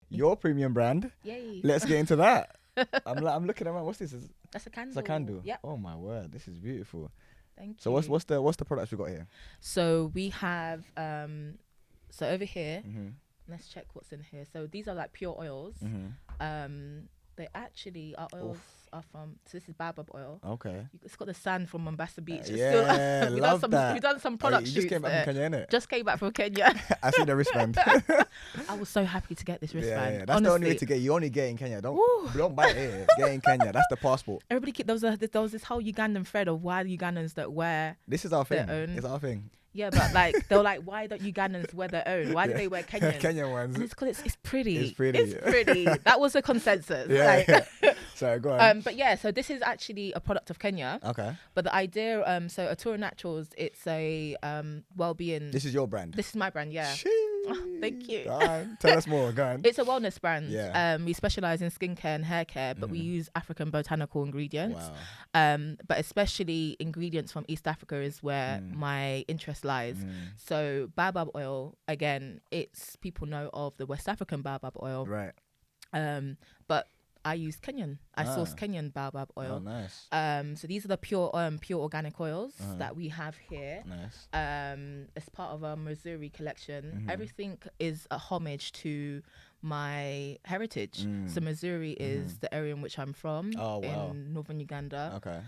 your premium brand. Yay. Let's get into that. I'm looking around. What's this? That's a candle. It's a candle. Yeah. Oh my word, this is beautiful. Thank So you. what's the products we got here? So we have so over here. Mm-hmm. Let's check what's in here. So these are like pure oils. Mm-hmm. They actually our oils are from. So this is baobab oil. Okay. It's got the sand from Mombasa Beach. It's Yeah, we love done some, that. We've done some product You shoots just came back there. from Kenya, innit? Just came back from Kenya. I see the wristband. I was so happy to get this wristband. Yeah, that's Honestly. the only way to get. You only get in Kenya. Woo. Don't buy it here. Get in Kenya. That's the passport. Everybody there was this whole Ugandan thread of why the Ugandans don't wear. This is our thing. Their own. It's our thing. Yeah, but like they were like, why don't Ugandans wear their own? Why do they wear Kenyan? Kenyan ones. And it's because it's pretty. It's pretty. It's pretty. That was a consensus. Yeah. Like, Sorry, go on. but yeah, so this is actually a product of Kenya. Okay. But the idea, so Atura Naturals, it's a well-being. This is your brand. This is my brand, yeah. Oh, thank you. Go on. Tell us more. Go on. It's a wellness brand. Yeah. We specialize in skincare and hair care, but we use African botanical ingredients. Wow. But especially ingredients from East Africa is where my interest lies. So baobab oil, again, it's people know of the West African baobab oil. Right. But I use Kenyan. I source Kenyan baobab oil. Oh, nice. So these are the pure organic oils that we have here. Nice. As part of our Missouri collection, everything is a homage to my heritage. So Missouri is the area in which I'm from, in northern Uganda. Okay.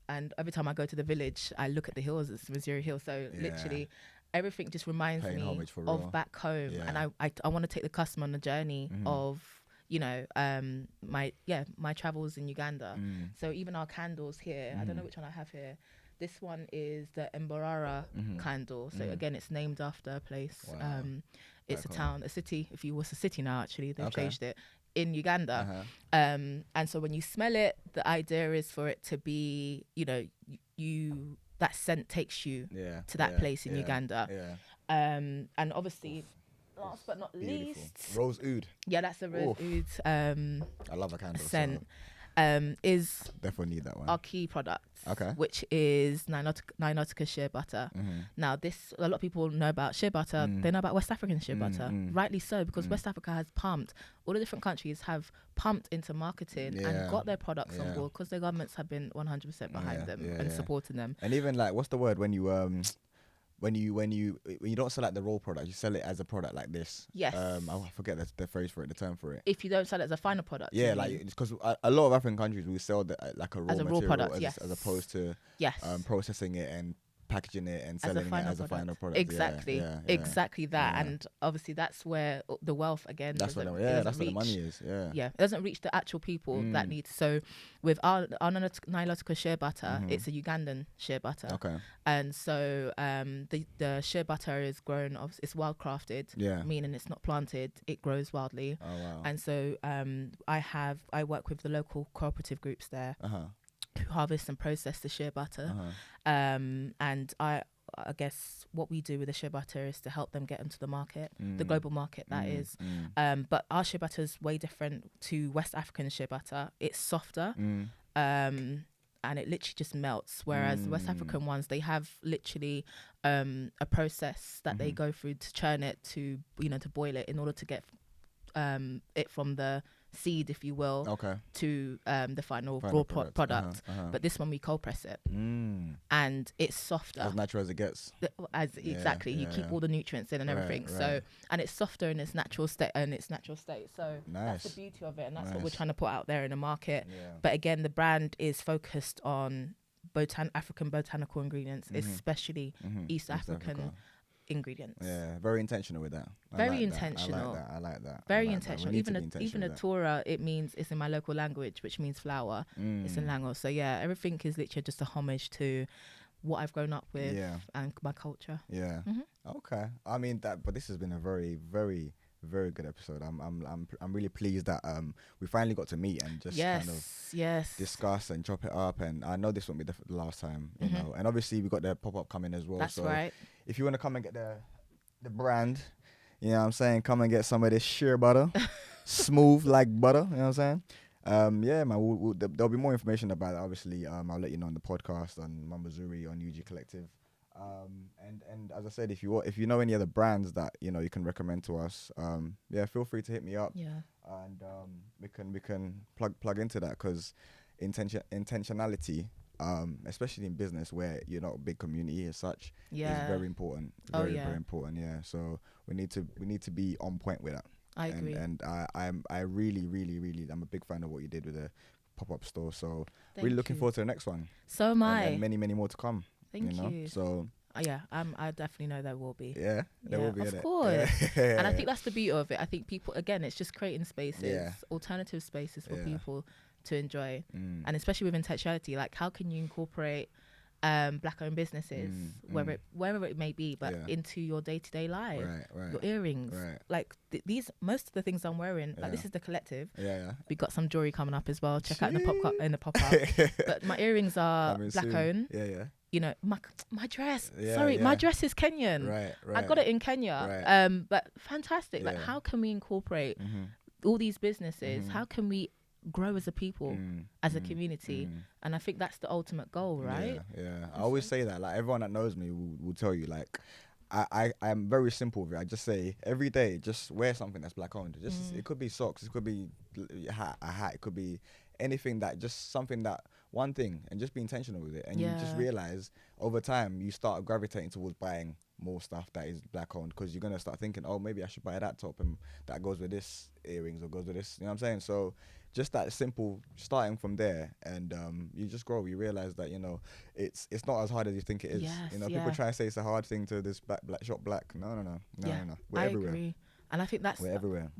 And every time I go to the village, I look at the hills. It's Missouri Hill. So literally, everything just reminds Paying me homage for real. of back home. Yeah. And I want to take the customer on the journey of, you know, my travels in Uganda. So even our candles here, I don't know which one I have here. This one is the Mbarara candle. So again, it's named after a place. Wow. It's a cool. town, a city. If you was a city now, actually, they've changed it. In Uganda. And so when you smell it, the idea is for it to be, you know, you that scent takes you to that place in Uganda. Yeah. And obviously, last but not Beautiful. least, Rose oud. yeah, that's a rose oud I love a candle. scent. So Is definitely need that one. our key product, Okay. which is Nilotica shea butter. Now, this a lot of people know about shea butter. They know about West African shea butter, rightly so, because West Africa has pumped. All the different countries have pumped into marketing and got their products on board because their governments have been 100% behind them and supporting them. And even like, what's the word when you when you don't sell like the raw product, you sell it as a product like this. Yes. I forget the phrase for it, the term for it. If you don't sell it as a final product. Yeah, like because a lot of African countries will sell the, like a raw As a raw material product, as opposed to processing it and packaging it and selling it as a final product. Exactly, exactly that. Yeah. And obviously that's where the wealth again. That's where that's where the money is. Yeah. It doesn't reach the actual people that need. So with our Nilotica shea butter, it's a Ugandan shea butter. Okay. And so the shea butter is grown. It's wild crafted. Yeah. Meaning it's not planted. It grows wildly. Oh wow. And so I work with the local cooperative groups there. Who harvest and process the shea butter. And I guess what we do with the shea butter is to help them get into the market, the global market that is. But our shea butter is way different to West African shea butter. It's softer. And it literally just melts. Whereas the West African ones, they have literally a process that they go through to churn it, to boil it in order to get it from the seed, if you will, to the final raw product. But this one we cold press it, and it's softer, as natural as it gets. Exactly, you keep all the nutrients in and everything. Right. So, and it's softer in its natural state. So Nice. that's the beauty of it, and that's what we're trying to put out there in the market. Yeah. But again, the brand is focused on African botanical ingredients, especially East African ingredients. Yeah, very intentional with that. Very intentional. I like that. Very intentional. Even a Torah, it means it's in my local language, which means flower. It's in Lango. So yeah, everything is literally just a homage to what I've grown up with and my culture. Yeah. Okay. I mean that, but this has been a very, very, very good episode. I'm really pleased that we finally got to meet and just kind of discuss and chop it up. And I know this won't be the last time, you know. And obviously we got the pop-up coming as well. That's right. If you want to come and get the brand, you know what I'm saying, come and get some of this shea butter, smooth like butter, you know what I'm saying. Yeah, man, there'll be more information about it. Obviously, I'll let you know on the podcast, on Mamazuri, on UG Collective. And as I said, if you know any other brands that you can recommend to us, feel free to hit me up. Yeah. And we can plug into that, because intentionality, especially in business where you're not a big community as such, is very important. Very important. Yeah. So we need to be on point with that. I agree. And I really, really, really, I'm a big fan of what you did with the pop-up store. So really looking forward to the next one. So am I. And many, many more to come. Thank you. So I definitely know there will be. Yeah, there will be. Of course. And I think that's the beauty of it. I think people, again, it's just creating spaces, alternative spaces for people to enjoy, and especially with intentionality. Like, how can you incorporate black-owned businesses, wherever it may be, but into your day-to-day life? Right. Your earrings, like these. Most of the things I'm wearing, like this is the collective. We got some jewelry coming up as well. Check out the pop-up. But my earrings are black-owned. You know, my dress. My dress is Kenyan. Right. I got it in Kenya. But fantastic. Like, how can we incorporate all these businesses? How can we grow as a people, as a community? And I think that's the ultimate goal, right? Yeah. I always say that. Like, everyone that knows me will tell you, like, I'm very simple with it. I just say every day, just wear something that's black owned. Just it could be socks, it could be a hat, it could be anything, that just something, that one thing, and just be intentional with it. And you just realize over time you start gravitating towards buying more stuff that is black owned, because you're gonna start thinking, oh, maybe I should buy that top and that goes with this earrings or goes with this. You know what I'm saying? So just that simple, starting from there, and you just grow. You realize that it's not as hard as you think it is. People try to say it's a hard thing to this black shop black. No. We're everywhere. Agree. And I think that's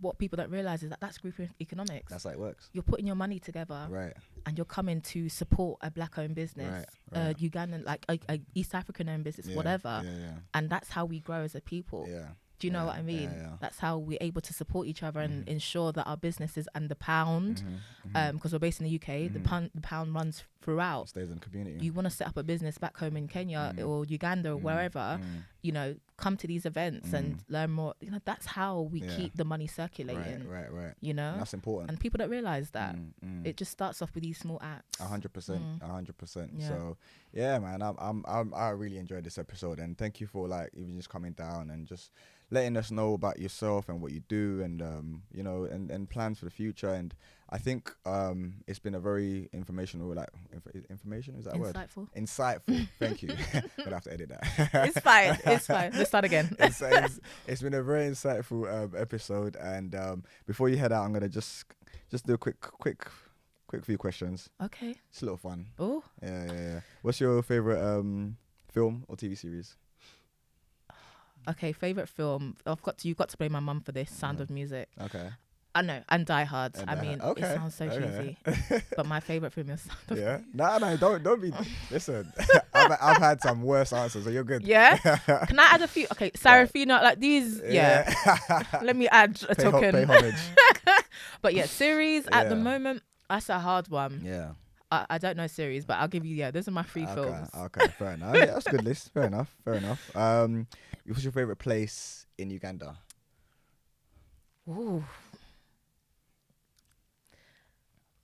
what people don't realize, is that that's group economics. That's how it works. You're putting your money together, and you're coming to support a black-owned business, Ugandan, like a East African-owned business, whatever. And that's how we grow as a people. Do you know what I mean? That's how we're able to support each other and ensure that our businesses and the pound, because we're based in the UK, the pound runs throughout. Stays in the community. You want to set up a business back home in Kenya or Uganda or wherever, come to these events and learn more. That's how we keep the money circulating. Right. And that's important. And people don't realize that. It just starts off with these small acts. 100%. 100%. Yeah. So yeah, man, I really enjoyed this episode, and thank you for even just coming down and just letting us know about yourself and what you do, and and plans for the future. And I think it's been a very informational, information, is that a word? Insightful. Thank you. I'm gonna have to edit that. It's fine. Let's start again. It's been a very insightful episode, and before you head out, I'm gonna just do a quick few questions. Okay. It's a little fun. Oh. Yeah. What's your favorite film or TV series? Okay, favorite film. You've got to blame my mum for this. Sound of Music. Okay. I know, and Die Hard. It sounds so cheesy, but my favorite film is Sound of Music. No, don't be. Listen, I've had some worse answers, so you're good. Yeah. Can I add a few? Okay, Sarafina, like these. Yeah. Let me add a token. Pay homage. But yeah, series at the moment. That's a hard one. Yeah. I don't know series, but I'll give you. Those are my three films. Okay, fair enough. Yeah, that's a good list. Fair enough. What's your favorite place in Uganda? Ooh.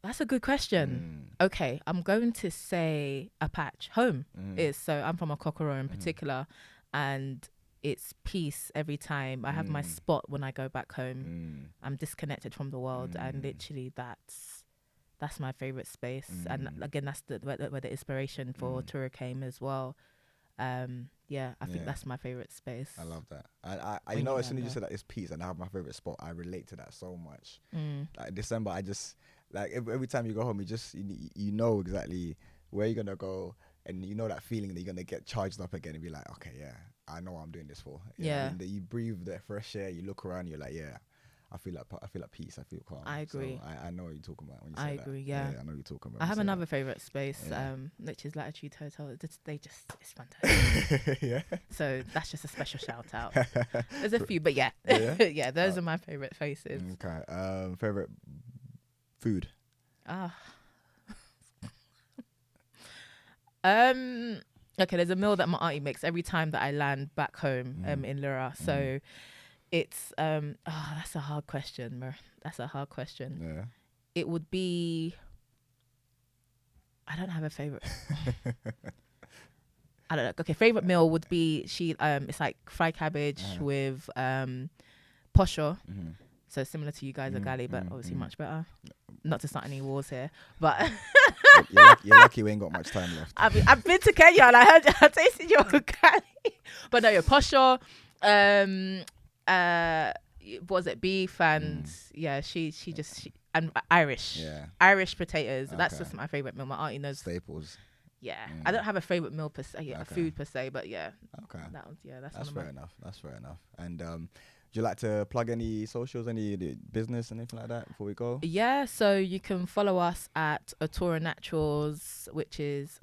That's a good question. Okay, I'm going to say a patch. Home is, so I'm from Okokoro in particular, and it's peace every time. I have my spot when I go back home. I'm disconnected from the world, and literally that's my favorite space. And again, that's where the inspiration for Tour came as well. I think that's my favorite space. I love that. I as soon as you said that it's peace and I have my favorite spot, I relate to that so much. Like December, I just every time you go home, you know exactly where you're gonna go, and you know that feeling that you're gonna get charged up again and be like, okay, I know what I'm doing this for. And you breathe the fresh air, you look around, you're like, I feel like peace. I feel calm. I agree. So I know what you're talking about when you say that. I agree. Yeah. I know what you're talking about. I have another favorite space, which is Latitude Hotel. It's fantastic. Yeah. So that's just a special shout out. There's a few, but yeah, those are my favorite places. Okay. Favorite food. Okay. There's a meal that my auntie makes every time that I land back home in Norah. So. It's that's a hard question, Mer. That's a hard question. Yeah. It would be, I don't have a favorite. I don't know. Okay, favorite meal would be it's like fried cabbage with posho. So similar to you guys at Gali, but obviously much better. Not to start any wars here, but you're lucky we ain't got much time left. I've been to Kenya and I tasted your Gali, but no, your posho. Was it beef and and Irish potatoes. Okay. That's just my favorite meal. My auntie knows staples. Yeah, I don't have a favorite meal per se, a food per se, but yeah. Okay. That's fair enough. That's fair enough. And would you like to plug any socials, any business, anything like that before we go? Yeah, so you can follow us at Atura Naturals, which is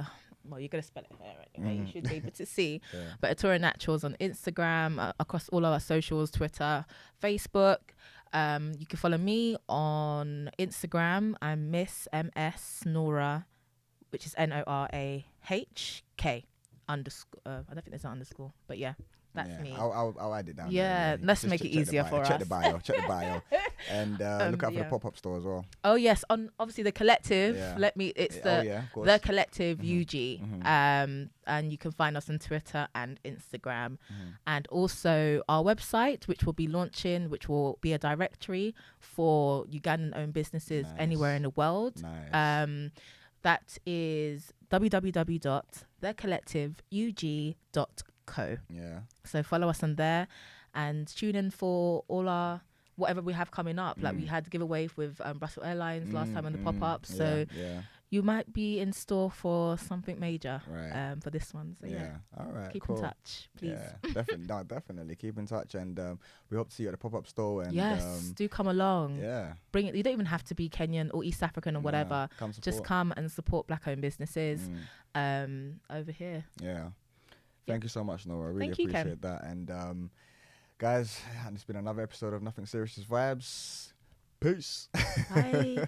well, you're gonna spell it here anyway. You should be able to see. But Atura Naturals on Instagram, across all our socials, Twitter, Facebook. You can follow me on Instagram. I'm Miss MS Norah, which is NORAHK underscore. I don't think there's an underscore, but yeah. That's me. I'll add it down. Yeah, let's make it easier for us. Check the bio. And look out for the pop-up store as well. Oh yes, on obviously the collective. It's the collective UG. And you can find us on Twitter and Instagram, and also our website, which will be launching, which will be a directory for Ugandan-owned businesses anywhere in the world. That is www.thecollectiveug.co. So follow us on there and tune in for all our whatever we have coming up. Like we had giveaway with Brussels Airlines last time on the pop-up. So you might be in store for something major for this one. So all right, keep in touch, please. Definitely keep in touch, and we hope to see you at the pop-up store. And do come along. Bring it. You don't even have to be Kenyan or East African or whatever. Just come and support Black-owned businesses over here. Thank you so much, Norah. I really appreciate that. And guys, it's been another episode of Nothing Serious Vibes. Peace. Bye.